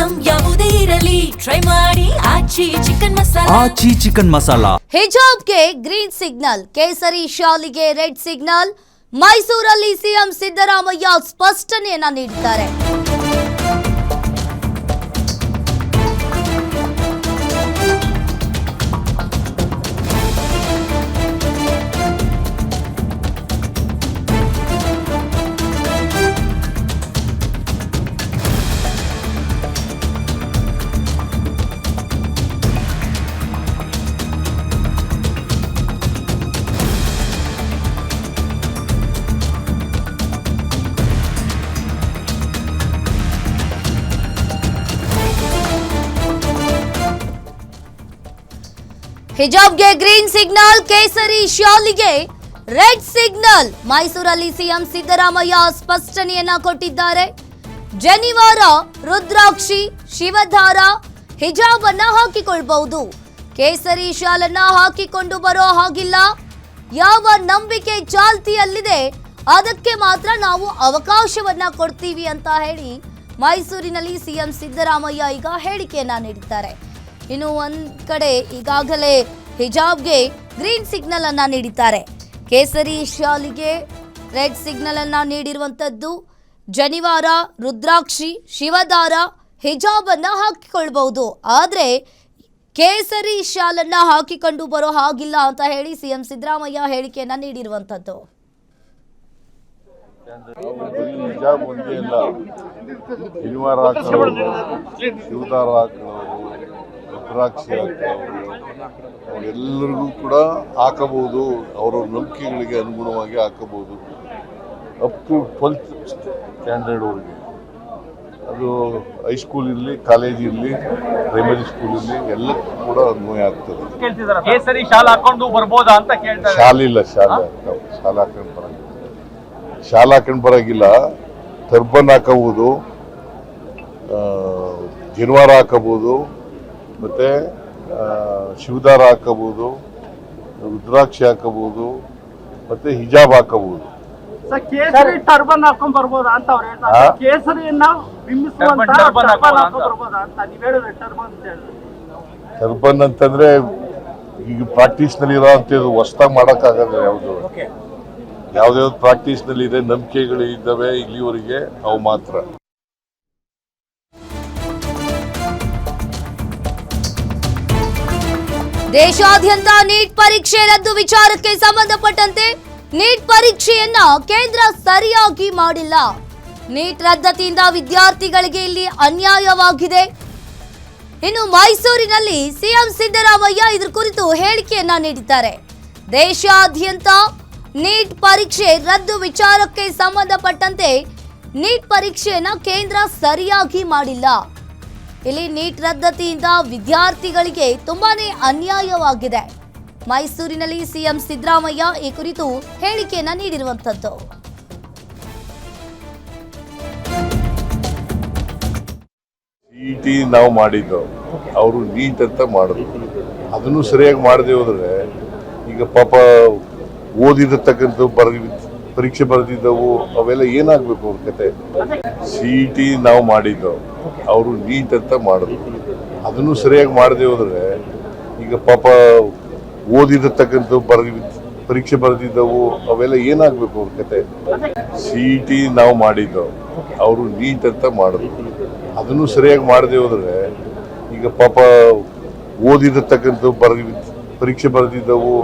Item ಯಾವುದೇ ಇರಲಿ try ಮಾಡಿ ಆಚಿ ಚಿಕನ್ ಮಸಾಲಾ. ಹಿಜಾಬ್ಗೆ ಗ್ರೀನ್ ಸಿಗ್ನಲ್, ಕೇಸರಿ ಶಾಲಿಗೆ ರೆಡ್ ಸಿಗ್ನಲ್. ಮೈಸೂರಲ್ಲಿ ಸಿಎಂ ಸಿದ್ದರಾಮಯ್ಯ ಸ್ಪಷ್ಟನೆಯನ್ನ ನೀಡಿದ್ದಾರೆ. ಹಿಜಾಬ್ಗೆ ಗ್ರೀನ್ ಸಿಗ್ನಲ್, ಕೇಸರಿ ಶಾಲಿಗೆ ರೆಡ್ ಸಿಗ್ನಲ್. ಮೈಸೂರಲ್ಲಿ ಸಿಎಂ ಸಿದ್ದರಾಮಯ್ಯ ಸ್ಪಷ್ಟನೆಯನ್ನ ಕೊಟ್ಟಿದ್ದಾರೆ. ಜನಿವಾರ, ರುದ್ರಾಕ್ಷಿ, ಶಿವಧಾರ, ಹಿಜಾಬ್ ಅನ್ನ ಹಾಕಿಕೊಳ್ಳಬಹುದು. ಕೇಸರಿ ಶಾಲನ್ನ ಹಾಕಿಕೊಂಡು ಬರೋ ಹಾಗಿಲ್ಲ. ಯಾವ ನಂಬಿಕೆ ಚಾಲ್ತಿಯಲ್ಲಿದೆ ಅದಕ್ಕೆ ಮಾತ್ರ ನಾವು ಅವಕಾಶವನ್ನ ಕೊಡ್ತೀವಿ ಅಂತ ಹೇಳಿ ಮೈಸೂರಿನಲ್ಲಿ ಸಿಎಂ ಸಿದ್ದರಾಮಯ್ಯ ಈಗ ಹೇಳಿಕೆಯನ್ನ ನೀಡಿದ್ದಾರೆ. ಇನ್ನು ಒಂದ್ ಕಡೆ ಈಗಾಗಲೇ ಹಿಜಾಬ್ಗೆ ಗ್ರೀನ್ ಸಿಗ್ನಲ್ ಅನ್ನ ನೀಡಿದ್ದಾರೆ. ಕೇಸರಿ ಶಾಲಿಗೆ ರೆಡ್ ಸಿಗ್ನಲ್ ಅನ್ನ ನೀಡಿರುವಂತದ್ದು. ಜನಿವಾರ, ರುದ್ರಾಕ್ಷಿ, ಶಿವದಾರ, ಹಿಜಾಬ್ ಅನ್ನ ಹಾಕಿಕೊಳ್ಬಹುದು. ಆದ್ರೆ ಕೇಸರಿ ಶಾಲನ್ನ ಹಾಕಿಕೊಂಡು ಬರೋ ಹಾಗಿಲ್ಲ ಅಂತ ಹೇಳಿ ಸಿಎಂ ಸಿದ್ದರಾಮಯ್ಯ ಹೇಳಿಕೆಯನ್ನ ನೀಡಿರುವಂತದ್ದು. ಹಿಜಾಬ್ ಒಂದೇ ಇಲ್ಲ, ಶನಿವಾರ ಹಾಕೊಳ್ಳೋರು, ಶಿವದಾರ ಹಾಕೊಳ್ಳೋರು, ರುದ್ರಾಕ್ಷಿ ಹಾಕೊಳ್ಳೋರು ಎಲ್ಲರಿಗೂ ಕೂಡ ಹಾಕಬಹುದು. ಅವರ ನಂಬಿಕೆಗಳಿಗೆ ಅನುಗುಣವಾಗಿ ಹಾಕಬಹುದು. ಅಪ್ ಟು 12th ಸ್ಟ್ಯಾಂಡರ್ಡ್ವರೆಗೆ, ಅದು ಹೈಸ್ಕೂಲ್ ಇರಲಿ, ಕಾಲೇಜ್ ಇರಲಿ, ಪ್ರೈಮರಿ ಸ್ಕೂಲ್ ಇರಲಿ, ಎಲ್ಲಕ್ಕೂ ಕೂಡ ಅನ್ವಯ ಆಗ್ತದೆ. ಕೇಸರಿ ಶಾಲ್ ಹಾಕೊಂಡು ಬರ್ಬೋದಾ ಅಂತ ಕೇಳ್ತಾರೆ. ಶಾಲಿಲ್ಲ, ಶಾಲೆ ಹಾಕೊಂಡು ಬರಂಗಿಲ್ಲ. ಶಾಲೆ ಹಾಕೊಂಡು ಬರಂಗಿಲ್ಲ. ಟರ್ಬನ್ ಹಾಕಬಹುದು, ಜನಿವಾರ ಹಾಕಬಹುದು, ಮತ್ತೆ ಶಿವದಾರ ಹಾಕಬಹುದು, ರುದ್ರಾಕ್ಷಿ ಹಾಕಬಹುದು, ಮತ್ತೆ ಹಿಜಾಬ್ ಹಾಕಬಹುದು. ಕೇಸರಿ ಟರ್ಬನ್ ಹಾಕೊಂಡ್ ಬರ್ಬೋದಾ ಅಂತ ಅವ್ರು ಹೇಳ್ತಾರೆ. ಕೇಸರಿಯನ್ನ ಬಿಂಬಿಸುವಂತ ಟರ್ಬನ್ ಹಾಕೊಂಡ್ ಬರ್ಬೋದಾ ಅಂತ ನೀವು ಹೇಳಿದ್ರೆ ಟರ್ಬನ್ ಅಂತ ಹೇಳಿದ್ರೆ. ಟರ್ಬನ್ ಅಂತಂದ್ರೆ ಈಗ ಪ್ರಾಕ್ಟೀಸ್ ನಲ್ಲಿ ಇರೋ ಅಂತದ್ದು ಹೊಸದಾಗಿ ಮಾಡಕ್ಕಾಗಲ್ಲ. ಯಾವ್ದು ಪ್ರಾಕ್ಟೀಸ್ ನಲ್ಲಿ ಇದೆ, ನಂಬಿಕೆಗಳು ಇದ್ದಾವೆ ಇಲ್ಲಿವರೆಗೆ, ಅವು ಮಾತ್ರ. ದೇಶಾದ್ಯಂತ ನೀಟ್ ಪರೀಕ್ಷೆ ರದ್ದು ವಿಚಾರಕ್ಕೆ ಸಂಬಂಧಪಟ್ಟಂತೆ ನೀಟ್ ಪರೀಕ್ಷೆಯನ್ನ ಕೇಂದ್ರ ಸರಿಯಾಗಿ ಮಾಡಿಲ್ಲ. ನೀಟ್ ರದ್ದತಿಯಿಂದ ವಿದ್ಯಾರ್ಥಿಗಳಿಗೆ ಇಲ್ಲಿ ಅನ್ಯಾಯವಾಗಿದೆ. ಇನ್ನು ಮೈಸೂರಿನಲ್ಲಿ ಸಿಎಂ ಸಿದ್ದರಾಮಯ್ಯ ಇದರ ಕುರಿತು ಹೇಳಿಕೆಯನ್ನ ನೀಡಿದ್ದಾರೆ. ದೇಶಾದ್ಯಂತ ನೀಟ್ ಪರೀಕ್ಷೆ ರದ್ದು ವಿಚಾರಕ್ಕೆ ಸಂಬಂಧಪಟ್ಟಂತೆ ನೀಟ್ ಪರೀಕ್ಷೆಯನ್ನ ಕೇಂದ್ರ ಸರಿಯಾಗಿ ಮಾಡಿಲ್ಲ. ಇಲ್ಲಿ ನೀಟ್ ರದ್ದತಿಯಿಂದ ವಿದ್ಯಾರ್ಥಿಗಳಿಗೆ ತುಂಬಾನೇ ಅನ್ಯಾಯವಾಗಿದೆ. ಮೈಸೂರಿನಲ್ಲಿ ಸಿಎಂ ಸಿದ್ದರಾಮಯ್ಯ ಈ ಕುರಿತು ಹೇಳಿಕೆಯನ್ನ ನೀಡಿರುವಂತದ್ದು. ಸಿಇಟಿ ನಾವು ಮಾಡಿದ್ದು, ಅವರು ನೀಟ್ ಅಂತ ಮಾಡಿದ್ರು. ಅದನ್ನು ಸರಿಯಾಗಿ ಮಾಡದೆ ಹೋದ್ರೆ ಈಗ ಪಾಪ ಓದಿರತಕ್ಕಂಥ ಪರೀಕ್ಷೆ ಬರೆದಿದ್ದವು ಅವೆಲ್ಲ ಏನಾಗಬೇಕು ಅವ್ರ ಕತೆ. ಸಿಇಟಿ ನಾವು ಮಾಡಿದ್ದು, ಅವರು ನೀಟ್ ಅಂತ ಮಾಡಿದ್ರು. ಅದನ್ನು ಸರಿಯಾಗಿ ಮಾಡದೆ ಹೋದ್ರೆ ಈಗ ಪಾಪ ಓದಿರತಕ್ಕಂಥ ಪರೀಕ್ಷೆ ಬರೆದಿದ್ದವು ಅವೆಲ್ಲ ಏನಾಗಬೇಕು ಅವ್ರ ಕತೆ. ಸಿಇಟಿ ನಾವು ಮಾಡಿದ್ದು, ಅವರು ನೀಟ್ ಅಂತ ಮಾಡಿದ್ರು. ಅದನ್ನು ಸರಿಯಾಗಿ ಮಾಡದೆ ಹೋದ್ರೆ ಈಗ ಪಾಪ ಓದಿರತಕ್ಕಂಥ ಪರೀಕ್ಷೆ ಬರೆದಿದ್ದವು